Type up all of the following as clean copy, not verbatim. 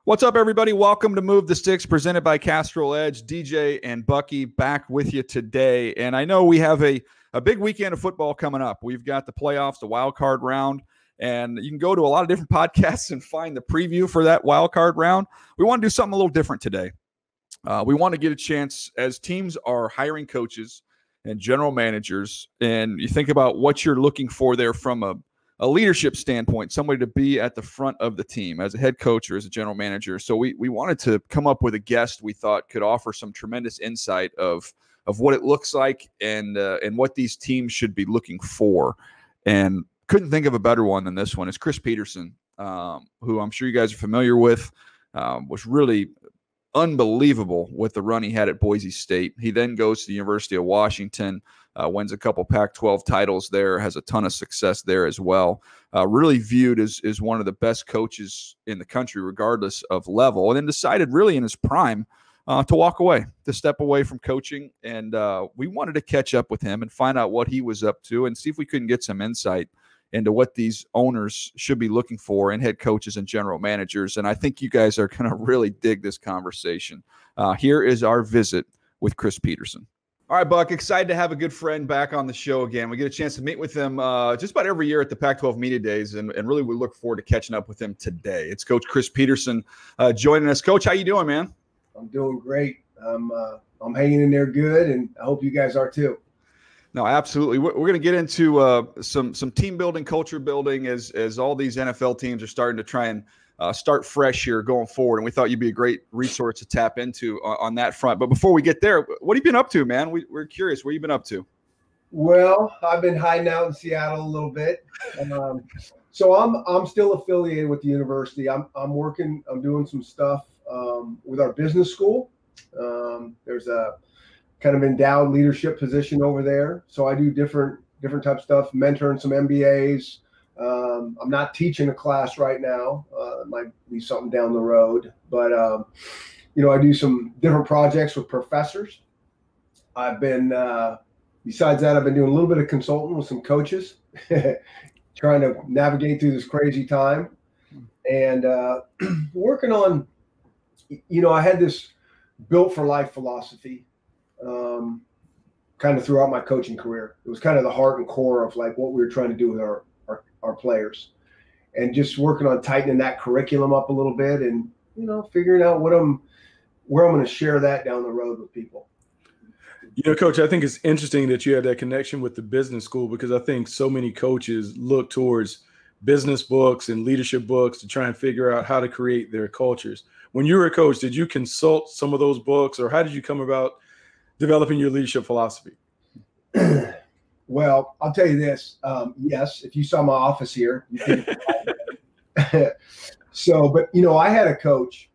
What's up, everybody? Welcome to Move the Sticks, presented by Castrol Edge. DJ and Bucky back with you today. And I know we have a big weekend of football coming up. We've got the playoffs, the wild card round, and you can go to a lot of different podcasts and find the preview for that wild card round. We want to do something a little different today. We want to get a chance as teams are hiring coaches and general managers, and you think about what you're looking for there from a leadership standpoint, somebody to be at the front of the team as a head coach or as a general manager. So we wanted to come up with a guest we thought could offer some tremendous insight of what it looks like and what these teams should be looking for. And couldn't think of a better one than this one. It's Chris Petersen, who I'm sure you guys are familiar with, was really unbelievable with the run he had at Boise State. He then goes to the University of Washington, wins a couple Pac-12 titles there, has a ton of success there as well. Really viewed as one of the best coaches in the country, regardless of level, and then decided really in his prime to walk away, to step away from coaching. And we wanted to catch up with him and find out what he was up to and see if we couldn't get some insight into what these owners should be looking for in head coaches and general managers. And I think you guys are going to really dig this conversation. Here is our visit with Chris Petersen. All right, Buck, excited to have a good friend back on the show again. We get a chance to meet with him just about every year at the Pac-12 Media Days, and really we look forward to catching up with him today. It's Coach Chris Petersen joining us. Coach, how you doing, man? I'm doing great. I'm hanging in there good, and I hope you guys are too. No, absolutely. We're going to get into some team building, culture building as all these NFL teams are starting to try and start fresh here going forward. And we thought you'd be a great resource to tap into on that front. But before we get there, what have you been up to, man? We're curious. What have you been up to? Well, I've been hiding out in Seattle a little bit. So I'm still affiliated with the university. I'm doing some stuff with our business school. There's a kind of endowed leadership position over there. So I do different type of stuff, mentoring some MBAs. I'm not teaching a class right now. It might be something down the road, but I do some different projects with professors. I've been, besides that, I've been doing a little bit of consulting with some coaches, trying to navigate through this crazy time, and working on, I had this built for life philosophy, kind of throughout my coaching career. It was kind of the heart and core of like what we were trying to do with our players, and just working on tightening that curriculum up a little bit, and figuring out where I'm going to share that down the road with people. Coach, I think it's interesting that you had that connection with the business school, because I think so many coaches look towards business books and leadership books to try and figure out how to create their cultures. When you were a coach, did you consult some of those books, or how did you come about developing your leadership philosophy? Well, I'll tell you this. Yes, if you saw my office here, you could. But I had a coach.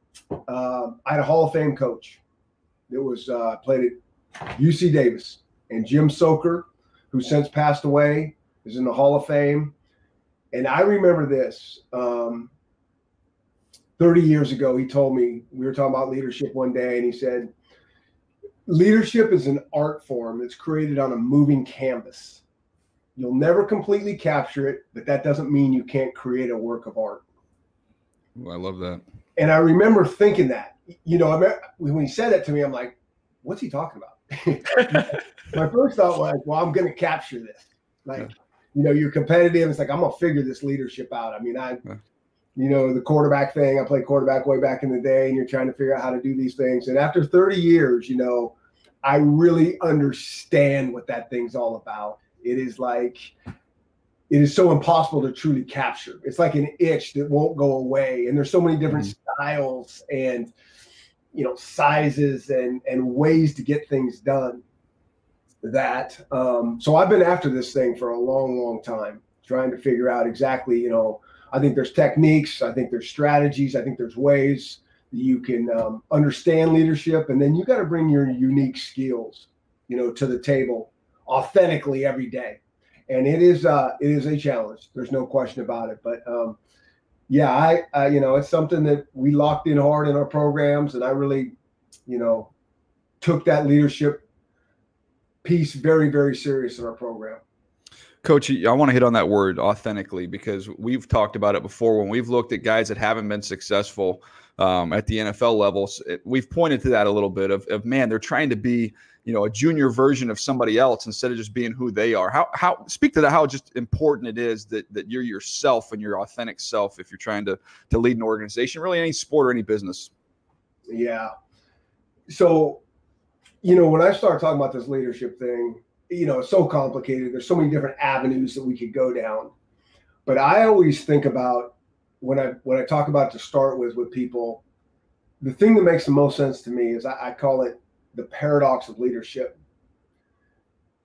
I had a Hall of Fame coach. It was played at UC Davis, and Jim Soker, who since passed away, is in the Hall of Fame. And I remember this. 30 years ago, he told me, we were talking about leadership one day, and he said, leadership is an art form that's created on a moving canvas. You'll never completely capture it, but that doesn't mean you can't create a work of art. Ooh, I love that. And I remember thinking that, when he said that to me, I'm like, what's he talking about? My first thought was, well, I'm going to capture this. You're competitive. It's like, I'm going to figure this leadership out. I mean, the quarterback thing, I played quarterback way back in the day, and you're trying to figure out how to do these things. And after 30 years, I really understand what that thing's all about. It is so impossible to truly capture. It's like an itch that won't go away. And there's so many different styles and, sizes and ways to get things done that. So I've been after this thing for a long, long time, trying to figure out exactly, I think there's techniques. I think there's strategies. I think there's ways that you can understand leadership. And then you got to bring your unique skills, to the table authentically every day. And it is a challenge. There's no question about it. But it's something that we locked in hard in our programs. And I really, took that leadership piece very, very serious in our program. Coach, I want to hit on that word authentically, because we've talked about it before when we've looked at guys that haven't been successful at the NFL level. So we've pointed to that a little bit of man, they're trying to be, a junior version of somebody else instead of just being who they are. How speak to that, how just important it is that you're yourself and your authentic self if you're trying to lead an organization, really any sport or any business. Yeah. So, when I start talking about this leadership thing, it's so complicated. There's so many different avenues that we could go down. But I always think about when I talk about to start with people, the thing that makes the most sense to me is I call it the paradox of leadership.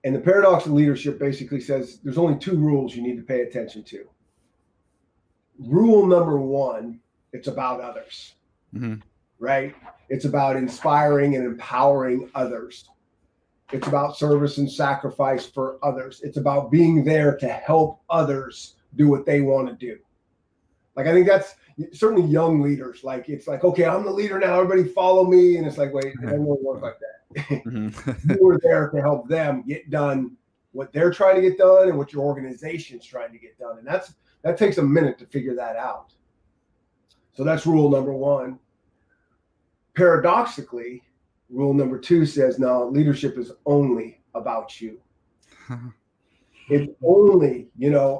And the paradox of leadership basically says there's only two rules you need to pay attention to. Rule number one, it's about others, right? It's about inspiring and empowering others. It's about service and sacrifice for others. It's about being there to help others do what they want to do. Like, I think that's certainly young leaders. Like, it's like, okay, I'm the leader now, everybody follow me. And it's like, wait, it doesn't really work like that. You were there to help them get done what they're trying to get done and what your organization's trying to get done. And that takes a minute to figure that out. So that's rule number one. Paradoxically, rule number two says, no, leadership is only about you. It's only,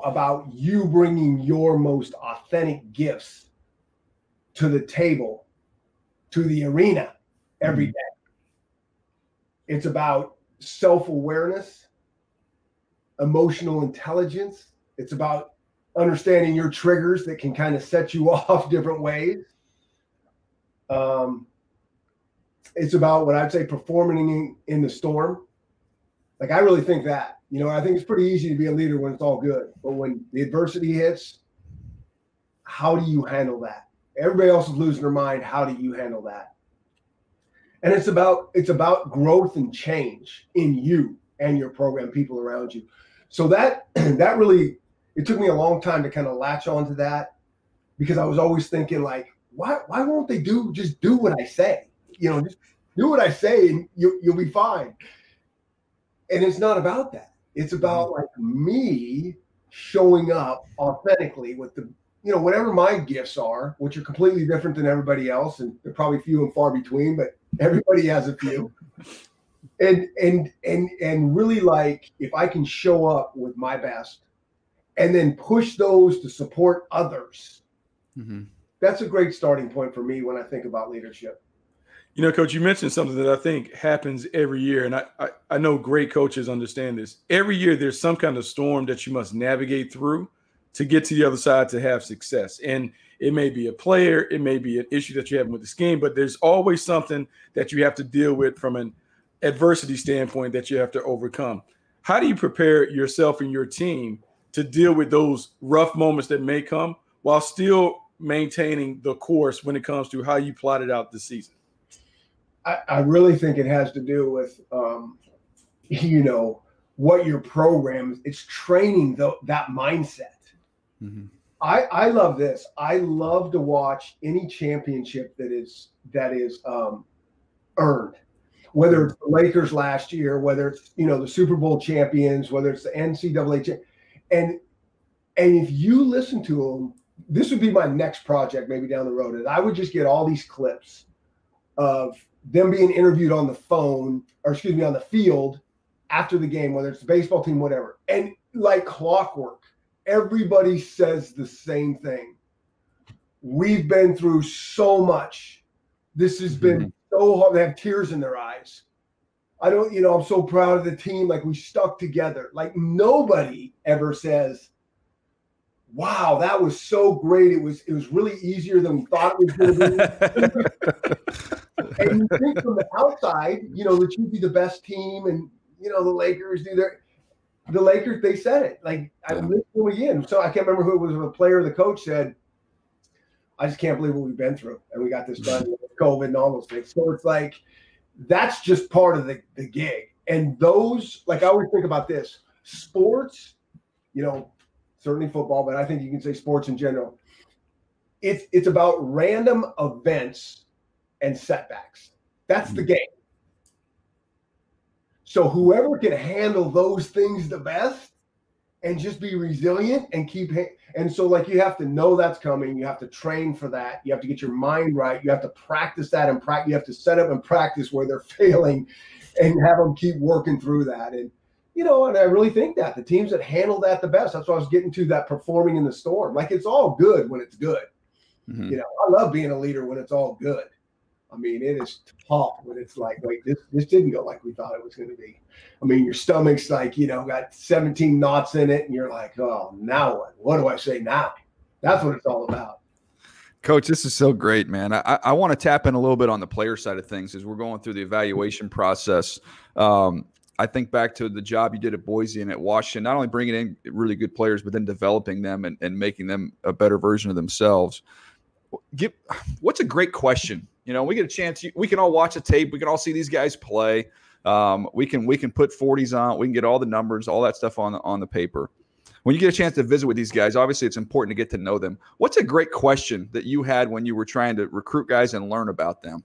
about you bringing your most authentic gifts to the table, to the arena every day. It's about self-awareness, emotional intelligence. It's about understanding your triggers that can kind of set you off different ways. It's about what I'd say performing in the storm. Like, I really think that. I think it's pretty easy to be a leader when it's all good. But when the adversity hits, how do you handle that? Everybody else is losing their mind. How do you handle that? And it's about growth and change in you and your program, people around you. So that really, it took me a long time to kind of latch onto that, because I was always thinking, like, why won't they just do what I say? Just do what I say and you'll be fine. And it's not about that. It's about like me showing up authentically with the, whatever my gifts are, which are completely different than everybody else. And they're probably few and far between, but everybody has a few. And really, like, if I can show up with my best and then push those to support others, that's a great starting point for me when I think about leadership. Coach, you mentioned something that I think happens every year, and I know great coaches understand this. Every year there's some kind of storm that you must navigate through to get to the other side to have success. And it may be a player, it may be an issue that you're having with the scheme, but there's always something that you have to deal with from an adversity standpoint that you have to overcome. How do you prepare yourself and your team to deal with those rough moments that may come while still maintaining the course when it comes to how you plotted out the season? I really think it has to do with, what your program is. It's training that mindset. I love this. I love to watch any championship that is earned, whether it's the Lakers last year, whether it's, the Super Bowl champions, whether it's the NCAA. And if you listen to them, this would be my next project maybe down the road. And I would just get all these clips of them being interviewed on the phone, or on the field after the game, whether it's the baseball team, whatever. And like clockwork, everybody says the same thing. We've been through so much. This has been so hard. They have tears in their eyes. I'm so proud of the team. Like, we stuck together. Like, nobody ever says, wow, that was so great. It was really easier than we thought it was going to be. And you think from the outside, that you'd be the best team, and the Lakers do the Lakers, they said it. Like, I listened to them again. So I can't remember who it was, the player or the coach said, I just can't believe what we've been through, and we got this done with COVID and all those things. So it's like, that's just part of the gig. And those, like, I always think about this. Sports, certainly football, but I think you can say sports in general. It's about random events and setbacks. That's the game. So whoever can handle those things the best and just be resilient and and so like you have to know that's coming. You have to train for that. You have to get your mind right. You have to practice that and you have to set up and practice where they're failing and have them keep working through that. And, and I really think that the teams that handle that the best, that's what I was getting to, that performing in the storm. Like, it's all good when it's good. Mm-hmm. I love being a leader when it's all good. I mean, it is tough when it's like, wait, this didn't go like we thought it was going to be. I mean, your stomach's like, got 17 knots in it, and you're like, oh, now what? What do I say now? That's what it's all about. Coach, this is so great, man. I want to tap in a little bit on the player side of things as we're going through the evaluation process. I think back to the job you did at Boise and at Washington, not only bringing in really good players, but then developing them and making them a better version of themselves. What's a great question? We get a chance. We can all watch a tape. We can all see these guys play. We can put 40s on. We can get all the numbers, all that stuff on the paper. When you get a chance to visit with these guys, obviously it's important to get to know them. What's a great question that you had when you were trying to recruit guys and learn about them?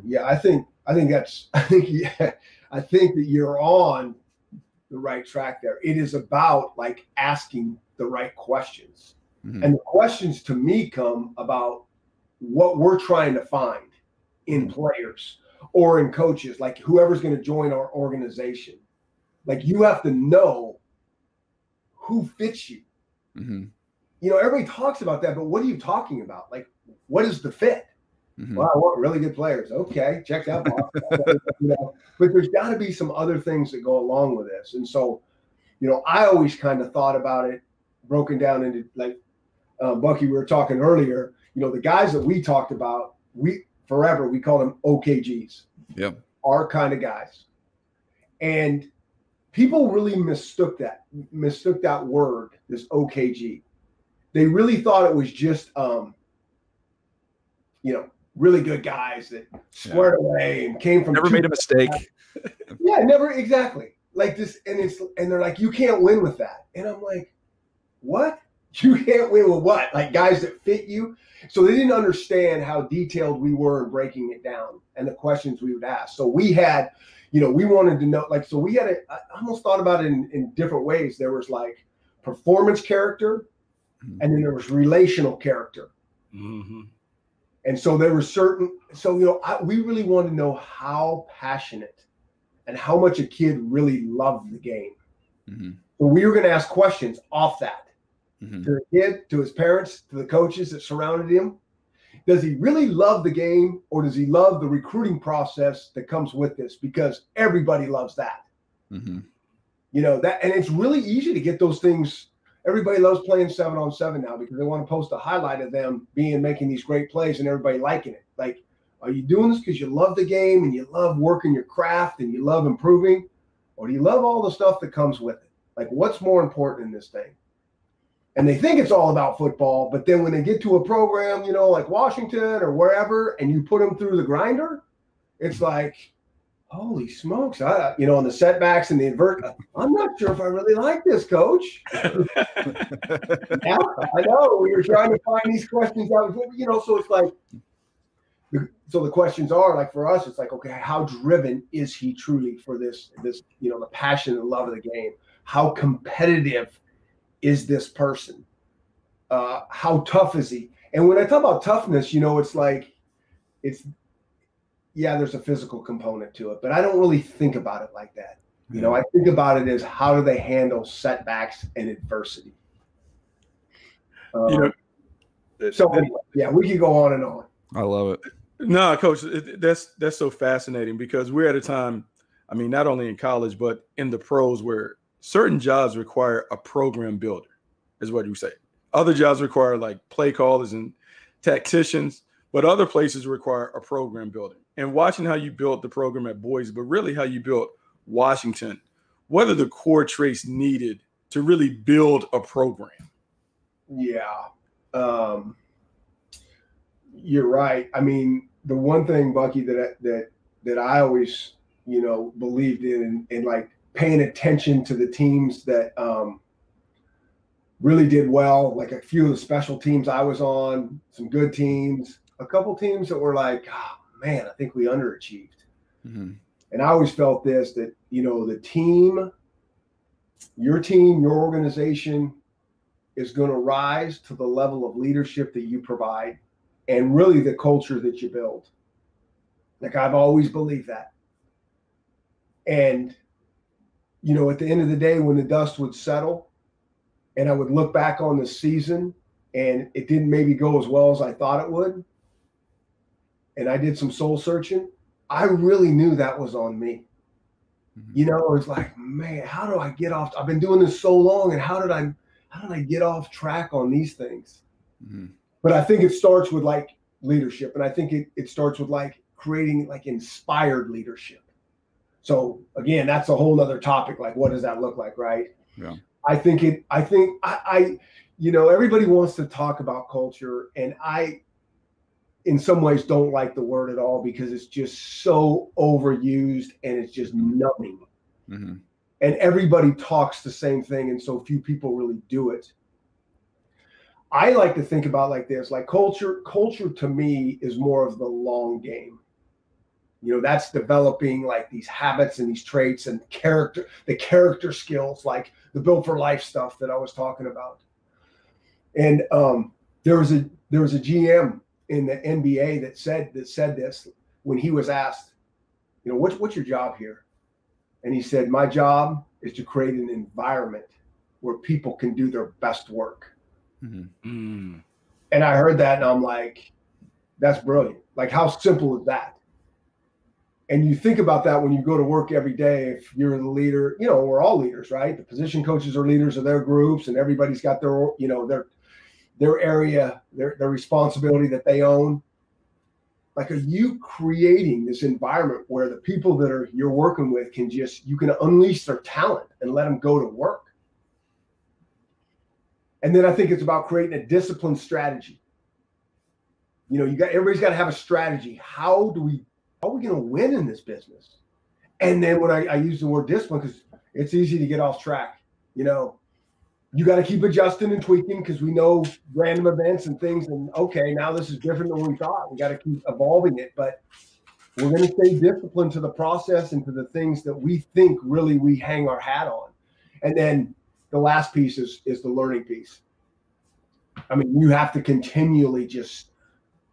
Yeah, I think that you're on the right track there. It is about like asking the right questions. Mm-hmm. And the questions to me come about what we're trying to find in players or in coaches, like whoever's going to join our organization. Like, you have to know who fits you. Mm-hmm. Everybody talks about that, but what are you talking about? Like, what is the fit? Mm-hmm. Well, I want really good players. Okay, check that box. But there's got to be some other things that go along with this. And so, I always kind of thought about it broken down into, like, Bucky, we were talking earlier, the guys that we talked about, we called them OKGs. Yep. Our kind of guys. And people really mistook that word, this OKG. They really thought it was just, really good guys that squared away and came from. Never made a mistake. Yeah, never. Exactly. Like this. And they're like, you can't win with that. And I'm like, what? You can't win with what? Like guys that fit you? So they didn't understand how detailed we were in breaking it down and the questions we would ask. So we had, we wanted to know, like, so we had I almost thought about it in different ways. There was like performance character, and then there was relational character. Mm-hmm. And so there were we really wanted to know how passionate and how much a kid really loved the game. Mm-hmm. So we were going to ask questions off that. Mm-hmm. To the kid, to his parents, to the coaches that surrounded him. Does he really love the game, or does he love the recruiting process that comes with this? Because everybody loves that. Mm-hmm. That, and it's really easy to get those things. Everybody loves playing 7-on-7 now because they want to post a highlight of them making these great plays and everybody liking it. Like, are you doing this because you love the game and you love working your craft and you love improving, or do you love all the stuff that comes with it? Like, what's more important in this thing? And they think it's all about football, but then when they get to a program, like Washington or wherever, and you put them through the grinder, it's like, holy smokes, on the setbacks and the I'm not sure if I really like this, coach. Yeah, I know. We were trying to find these questions out, so it's like, so the questions are like, for us, it's like, okay, how driven is he truly for this, the passion and love of the game? How competitive is this person? How tough is he? And when I talk about toughness, it's like, there's a physical component to it, but I don't really think about it like that. I think about it as how do they handle setbacks and adversity. So anyway, we could go on and on. I love it. No, Coach, that's so fascinating because we're at a time, I mean, not only in college, but in the pros where certain jobs require a program builder, is what you say. Other jobs require like play callers and tacticians, but other places require a program builder. And watching how you built the program at Boise, but really how you built Washington, what are the core traits needed to really build a program? Yeah, you're right. I mean, the one thing, Bucky, that I always, believed in like paying attention to the teams that really did well, like a few of the special teams I was on, some good teams, a couple teams that were like, oh, man, I think we underachieved. Mm-hmm. And I always felt that, the team your team, your organization is going to rise to the level of leadership that you provide and really the culture that you build. Like, I've always believed that. And, you know, at the end of the day, when the dust would settle and I would look back on the season and it didn't maybe go as well as I thought it would, and I did some soul searching, I really knew that was on me. You know, it's like, man, how do I get off? I've been doing this so long, and how did I get off track on these things? But I think it starts with like leadership, and I think it starts with like creating like inspired leadership. So again, that's a whole nother topic. Like, what does that look like, right? Yeah. I think you know, everybody wants to talk about culture, and I, in some ways, don't like the word at all because it's just so overused and it's just numbing. And everybody talks the same thing, and so few people really do it. I like to think about like this, like culture to me is more of the long game. You know, that's developing like these habits and these traits and the character skills, like the built for life stuff that I was talking about. And there was a GM in the NBA that said this when he was asked, you know, what's your job here? And he said, my job is to create an environment where people can do their best work. And I heard that and I'm like, that's brilliant. Like, how simple is that? And you think about that when you go to work every day. If you're the leader, you know, we're all leaders, right? The position coaches are leaders of their groups, and everybody's got their, you know, their area, their responsibility that they own. Like, are you creating this environment where the people that you're working with you can unleash their talent and let them go to work? And then I think it's about creating a disciplined strategy. You know, everybody's got to have a strategy. How are we going to win in this business? And then when I use the word discipline, because it's easy to get off track, you know, you got to keep adjusting and tweaking because we know random events and things. And okay, now this is different than we thought. We got to keep evolving it, but we're going to stay disciplined to the process and to the things that we think really we hang our hat on. And then the last piece is the learning piece. I mean, you have to continually just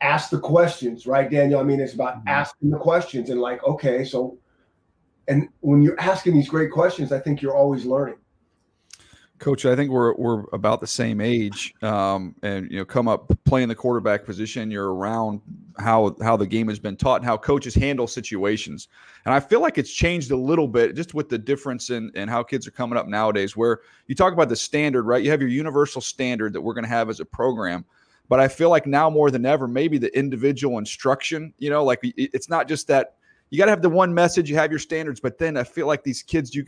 ask the questions, right, Daniel? I mean, it's about asking the questions and like, okay, so, and when you're asking these great questions, I think you're always learning. Coach, I think we're about the same age, and you know, come up playing the quarterback position. You're around how the game has been taught and how coaches handle situations. And I feel like it's changed a little bit just with the difference in how kids are coming up nowadays. Where you talk about the standard, right? You have your universal standard that we're going to have as a program, but I feel like now more than ever, maybe the individual instruction. You know, like it's not just that you got to have the one message, you have your standards, but then I feel like these kids,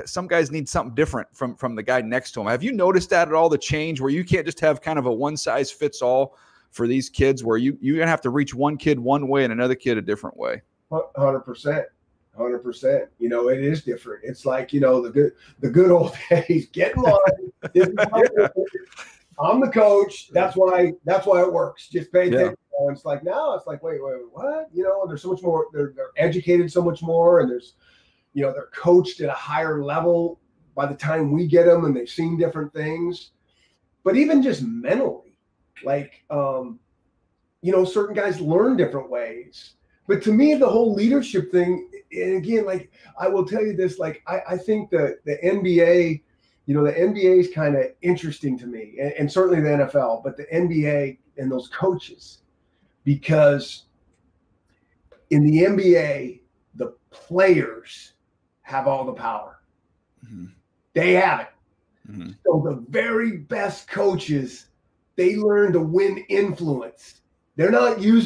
some guys need something different from the guy next to them. Have you noticed that at all, the change where you can't just have kind of a one size fits all for these kids, where you're going to have to reach one kid one way and another kid a different way? 100%. You know, it is different. It's like, you know, the good old days, get in line. I'm the coach. That's why it works. Just pay attention. And it's like, now it's like, wait, what? You know, there's so much more. They're educated so much more, and there's, you know, they're coached at a higher level by the time we get them, and they've seen different things. But even just mentally, like, you know, certain guys learn different ways. But to me, the whole leadership thing, and again, like, I will tell you this, like, I think the NBA, you know, the NBA is kind of interesting to me, and certainly the NFL, but the NBA and those coaches, because in the NBA, the players have all the power. They have it. So the very best coaches, they learn to win influence. They're not you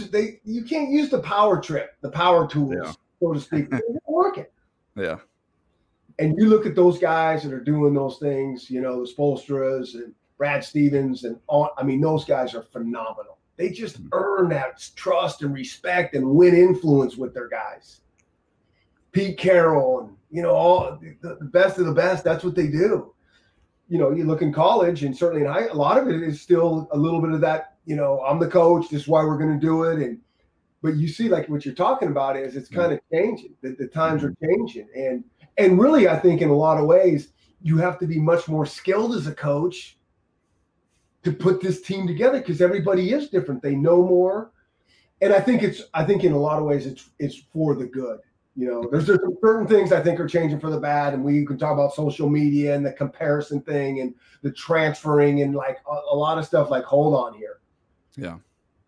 can't use the power trip, the power tools, so to speak. They're working. Yeah. And you look at those guys that are doing those things, you know, the Spoelstras and Brad Stevens and all. I mean, those guys are phenomenal. They just earn that trust and respect and win influence with their guys. Pete Carroll and, you know, all the best of the best. That's what they do. You know, you look in college and certainly in high, a lot of it is still a little bit of that, you know, I'm the coach, this is why we're going to do it. But you see, like, what you're talking about is it's kind of changing. The times are changing. And really, I think in a lot of ways, you have to be much more skilled as a coach to put this team together because everybody is different. They know more. And I think in a lot of ways it's for the good. You know, there's certain things I think are changing for the bad, and we can talk about social media and the comparison thing and the transferring and like a lot of stuff. Like, hold on here. Yeah.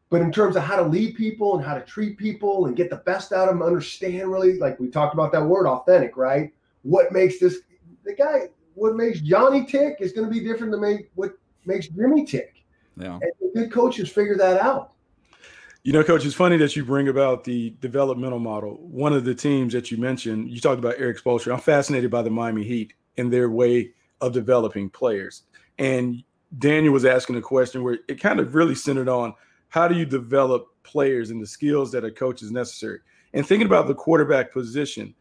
But in terms of how to lead people and how to treat people and get the best out of them, understand really, like we talked about that word, authentic, right? What makes what makes Johnny tick is going to be different than what makes Jimmy tick. Yeah. And good coaches figure that out. You know, Coach, it's funny that you bring about the developmental model. One of the teams that you mentioned, you talked about Eric Spoelstra. I'm fascinated by the Miami Heat and their way of developing players. And Daniel was asking a question where it kind of really centered on how do you develop players and the skills that a coach is necessary. And thinking about the quarterback position,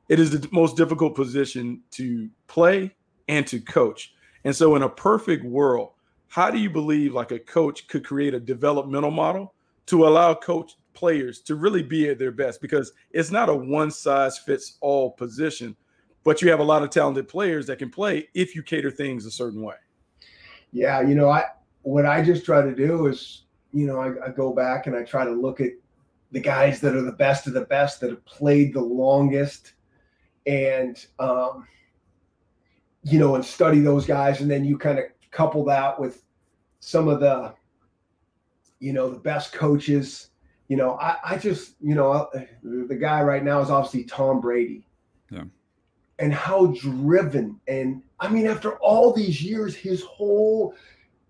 it is the most difficult position to play and to coach. And so in a perfect world, how do you believe like a coach could create a developmental model to allow players to really be at their best? Because it's not a one-size-fits-all position, but you have a lot of talented players that can play if you cater things a certain way. Yeah, you know, what I just try to do is, you know, I go back and I try to look at the guys that are the best of the best that have played the longest and, you know, and study those guys. And then you kind of couple that with some of the, you know, the best coaches. You know, I just, you know, the guy right now is obviously Tom Brady. Yeah. And how driven. And I mean, after all these years,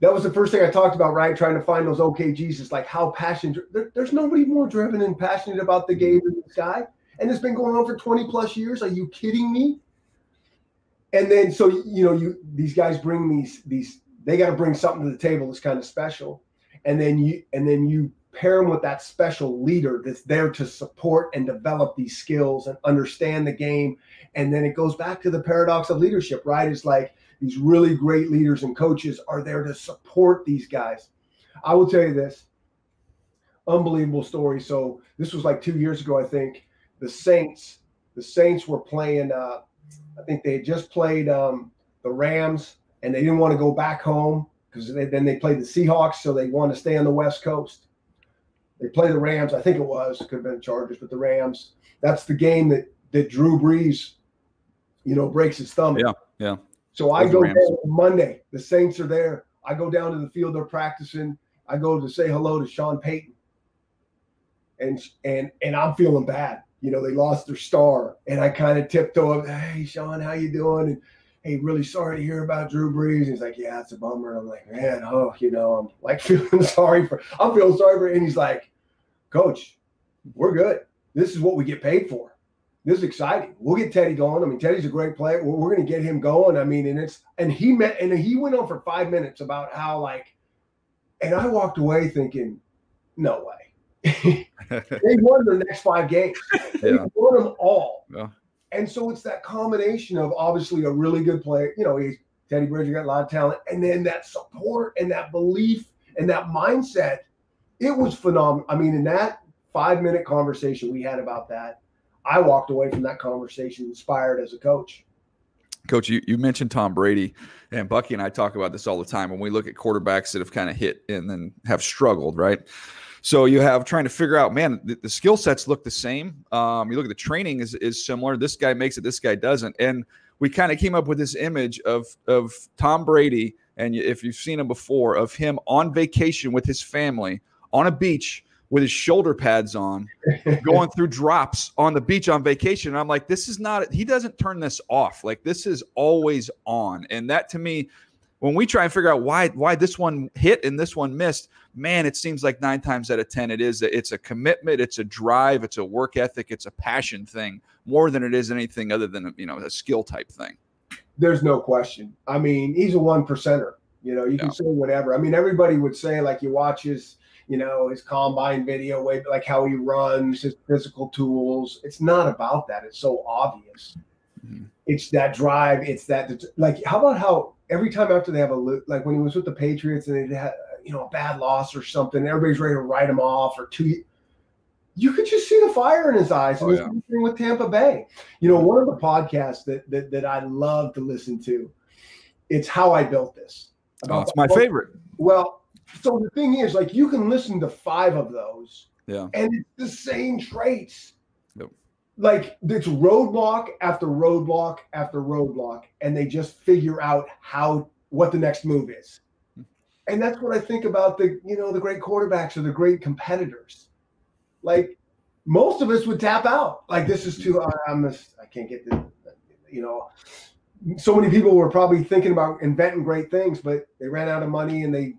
that was the first thing I talked about, right? Trying to find those OKGs. It's like how passionate. There's nobody more driven and passionate about the game than this guy. And it's been going on for 20 plus years. Are you kidding me? And then, so, you know, these guys bring these, they got to bring something to the table that's kind of special. And then you pair them with that special leader that's there to support and develop these skills and understand the game. And then it goes back to the paradox of leadership, right? It's like these really great leaders and coaches are there to support these guys. I will tell you this unbelievable story. So this was like 2 years ago, I think. The Saints were playing, I think they had just played the Rams, and they didn't want to go back home because then they played the Seahawks, so they wanted to stay on the West Coast. They play the Rams, I think it could have been the Chargers, but the Rams. That's the game that Drew Brees, you know, breaks his thumb. Yeah. So I go down Monday. The Saints are there. I go down to the field. They're practicing. I go to say hello to Sean Payton. And I'm feeling bad. You know, they lost their star. And I kind of tiptoe up, hey, Sean, how you doing? And, hey, really sorry to hear about Drew Brees. And he's like, yeah, it's a bummer. And I'm like, man, you know, I'm like feeling sorry for – I'm feeling sorry for – and he's like, Coach, we're good. This is what we get paid for. This is exciting. We'll get Teddy going. I mean, Teddy's a great player. We're going to get him going. I mean, and he went on for 5 minutes about how like, and I walked away thinking, no way. They won their next 5 games. They won them all. Yeah. And so it's that combination of obviously a really good player. You know, Teddy Bridger got a lot of talent, and then that support and that belief and that mindset. It was phenomenal. I mean, in that 5-minute conversation we had about that, I walked away from that conversation inspired as a coach. Coach, you mentioned Tom Brady, and Bucky and I talk about this all the time when we look at quarterbacks that have kind of hit and then have struggled, right? So you have trying to figure out, man, the skill sets look the same. You look at the training is similar. This guy makes it, this guy doesn't. And we kind of came up with this image of Tom Brady, and if you've seen him before, of him on vacation with his family on a beach with his shoulder pads on, going through drops on the beach on vacation. And I'm like, this is not – he doesn't turn this off. Like, this is always on. And that, to me, when we try and figure out why this one hit and this one missed, man, it seems like 9 times out of 10 it's a commitment, it's a drive, it's a work ethic, it's a passion thing more than it is anything other than, you know, a skill type thing. There's no question. I mean, he's a 1%er. You know, you can say whatever. I mean, everybody would say, like, you watch his – you know, his combine video, like how he runs, his physical tools. It's not about that. It's so obvious. Mm-hmm. It's that drive. It's that, like, how about how every time after they have like when he was with the Patriots and they had, you know, a bad loss or something, everybody's ready to write him off or you could just see the fire in his eyes. And the thing with Tampa Bay. You know, one of the podcasts that I love to listen to, it's How I Built This. It's my favorite. Well, so the thing is, like, you can listen to 5 of those, and it's the same traits. Yep. Like, it's roadblock after roadblock after roadblock, and they just figure out what the next move is. And that's what I think about the great quarterbacks or the great competitors. Like, most of us would tap out. Like, this is too. I can't get this. So many people were probably thinking about inventing great things, but they ran out of money and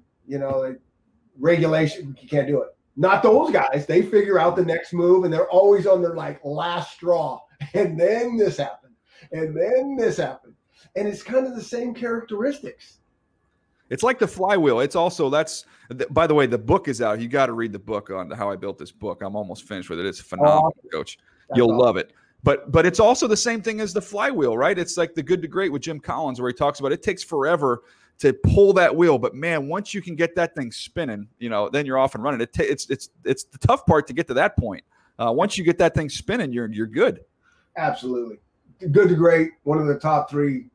regulation, you can't do it. Not those guys. They figure out the next move, and they're always on their last straw. And then this happened, and then this happened, and it's kind of the same characteristics. It's like the flywheel. It's also by the way, the book is out. You got to read the book on How I Built This book. I'm almost finished with it. It's phenomenal, Coach. You'll love it. But it's also the same thing as the flywheel, right? It's like the Good to Great with Jim Collins, where he talks about it takes forever to pull that wheel, but man, once you can get that thing spinning, then you're off and running. It's the tough part to get to that point. Once you get that thing spinning, you're good. Absolutely, Good to Great, one of the top 3.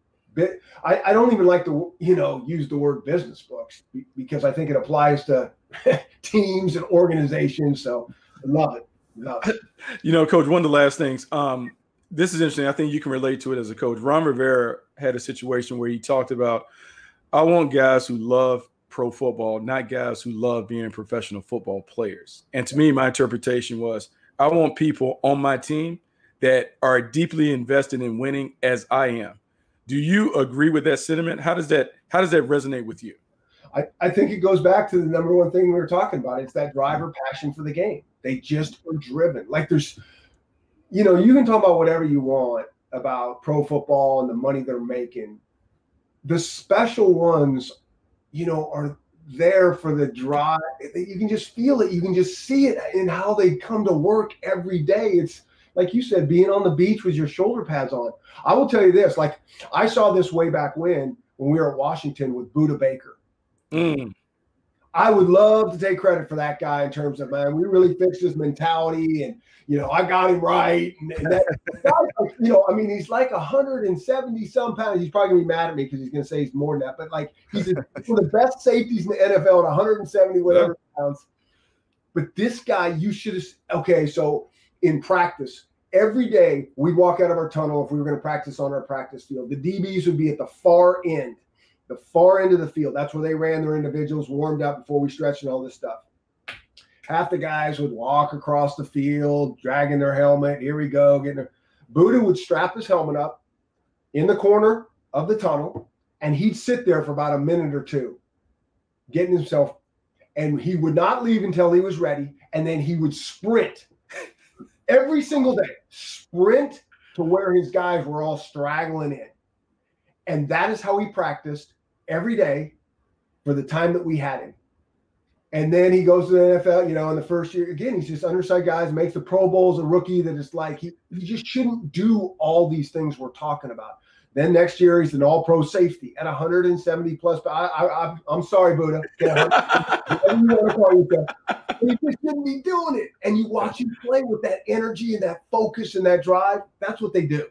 I don't even like to use the word business books because I think it applies to teams and organizations. So I love it. Coach, one of the last things. This is interesting. I think you can relate to it as a coach. Ron Rivera had a situation where he talked about, I want guys who love pro football, not guys who love being professional football players. And to me, my interpretation was, I want people on my team that are deeply invested in winning as I am. Do you agree with that sentiment? How does that resonate with you? I think it goes back to the number one thing we were talking about. It's that driver passion for the game. They just are driven. Like, there's, you can talk about whatever you want about pro football and the money they're making. The special ones, are there for the drive. You can just feel it. You can just see it in how they come to work every day. It's like you said, being on the beach with your shoulder pads on. I will tell you this, like, I saw this way back when we were at Washington with Buda Baker. I would love to take credit for that guy in terms of, man, we really fixed his mentality, and I got him right. And that guy, he's like 170 some pounds. He's probably gonna be mad at me because he's gonna say he's more than that. But like, he's one of the best safeties in the NFL at 170 whatever pounds. But this guy, you should have. Okay, so in practice, every day we'd walk out of our tunnel if we were going to practice on our practice field. The DBs would be at the far end of the field. That's where they ran their individuals, warmed up before we stretched and all this stuff. Half the guys would walk across the field, dragging their helmet. Here we go. Buddha would strap his helmet up in the corner of the tunnel, and he'd sit there for about a minute or two, getting himself, and he would not leave until he was ready, and then he would sprint every single day, sprint to where his guys were all straggling in. And that is how he practiced every day for the time that we had him. And then he goes to the NFL, in the first year, again, he's just undersized guys, makes the Pro Bowls, a rookie that is like, he just shouldn't do all these things we're talking about. Then next year, he's an all-pro safety at 170 plus. I'm sorry, Buddha. He just shouldn't be doing it. And you watch him play with that energy and that focus and that drive. That's what they do.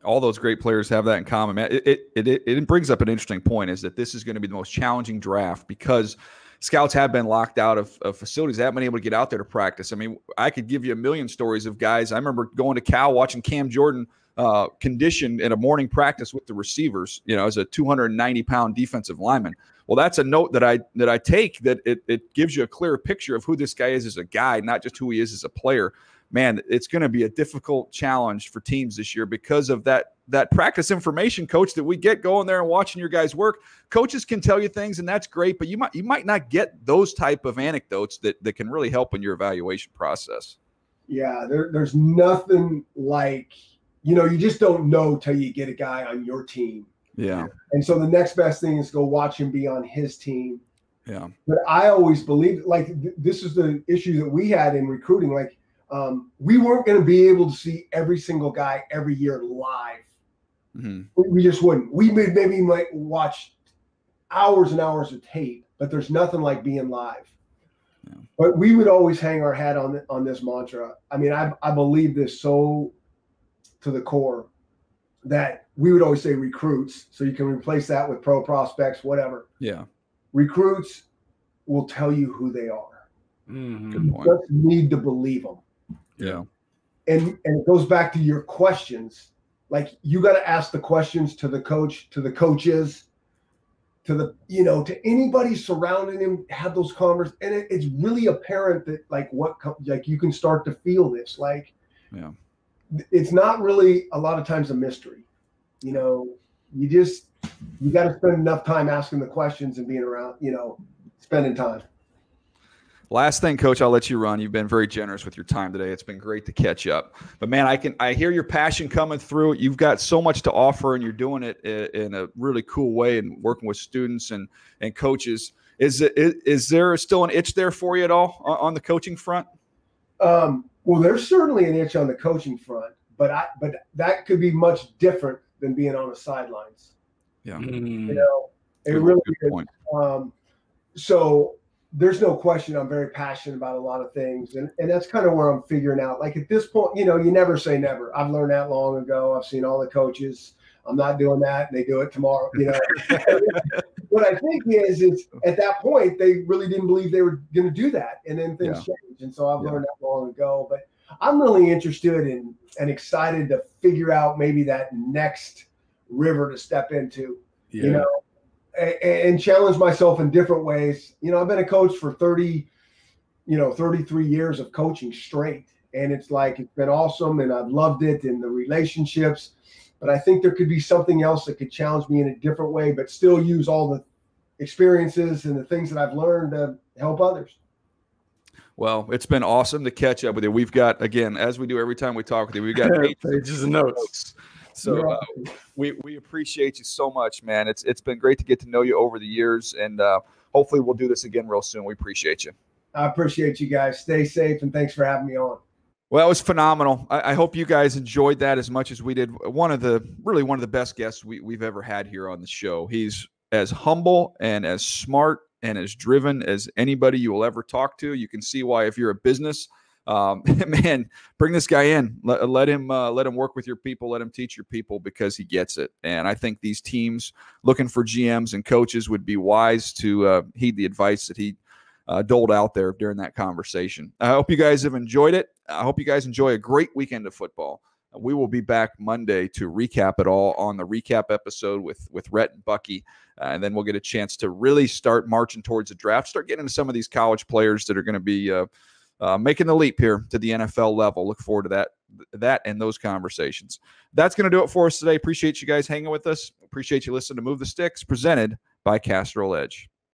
All those great players have that in common, man. It brings up an interesting point, is that this is going to be the most challenging draft because scouts have been locked out of facilities. They haven't been able to get out there to practice. I mean, I could give you a million stories of guys. I remember going to Cal, watching Cam Jordan condition in a morning practice with the receivers, as a 290-pound defensive lineman. Well, that's a note that I take, that it gives you a clearer picture of who this guy is as a guy, not just who he is as a player. Man, it's going to be a difficult challenge for teams this year because of that practice information, Coach, that we get going there and watching your guys work. Coaches can tell you things, and that's great, but you might not get those type of anecdotes that can really help in your evaluation process. Yeah, there's nothing like, you just don't know till you get a guy on your team. Yeah. And so the next best thing is go watch him be on his team. Yeah. But I always believed, like, this is the issue that we had in recruiting. Like, we weren't going to be able to see every single guy every year live. Mm-hmm. We just wouldn't. We maybe might watch hours and hours of tape, but there's nothing like being live. But we would always hang our hat on this mantra. I mean, I believe this so to the core that we would always say recruits. So you can replace that with pro prospects, whatever. Yeah. Recruits will tell you who they are. Good point. You just need to believe them. Yeah. And it goes back to your questions. Like, you got to ask the questions to the coach, to the coaches, to anybody surrounding him, have those conversations. And it's really apparent that you can start to feel this. Like, it's not really a lot of times a mystery. You got to spend enough time asking the questions and being around, spending time. Last thing, Coach, I'll let you run. You've been very generous with your time today. It's been great to catch up. But, man, I hear your passion coming through. You've got so much to offer, and you're doing it in a really cool way and working with students and coaches. Is there still an itch there for you at all on the coaching front? Well, there's certainly an itch on the coaching front, but that could be much different than being on the sidelines. Yeah. It really is. So there's no question I'm very passionate about a lot of things. And that's kind of where I'm figuring out. Like, at this point, you never say never. I've learned that long ago. I've seen all the coaches. I'm not doing that, and they do it tomorrow. What I think is at that point, they really didn't believe they were going to do that. And then things changed. And so I've learned that long ago. But I'm really interested in and excited to figure out maybe that next river to step into, and challenge myself in different ways. I've been a coach for 33 years of coaching straight. And it's been awesome, and I've loved it, and the relationships. But I think there could be something else that could challenge me in a different way, but still use all the experiences and the things that I've learned to help others. Well, it's been awesome to catch up with you. We've got, again, as we do every time we talk with you, we've got pages of notes. So we appreciate you so much, man. It's been great to get to know you over the years, and hopefully we'll do this again real soon. We appreciate you. I appreciate you guys. Stay safe, and thanks for having me on. Well, it was phenomenal. I hope you guys enjoyed that as much as we did. One of the best guests we've ever had here on the show. He's as humble and as smart and as driven as anybody you will ever talk to. You can see why, if you're a business, man, bring this guy in. Let him work with your people. Let him teach your people, because he gets it. And I think these teams looking for GMs and coaches would be wise to heed the advice that he doled out there during that conversation. I hope you guys have enjoyed it. I hope you guys enjoy a great weekend of football. We will be back Monday to recap it all on the recap episode with Rhett and Bucky. And then we'll get a chance to really start marching towards the draft, start getting into some of these college players that are going to be making the leap here to the NFL level. Look forward to that and those conversations. That's going to do it for us today. Appreciate you guys hanging with us. Appreciate you listening to Move the Sticks, presented by Castrol Edge.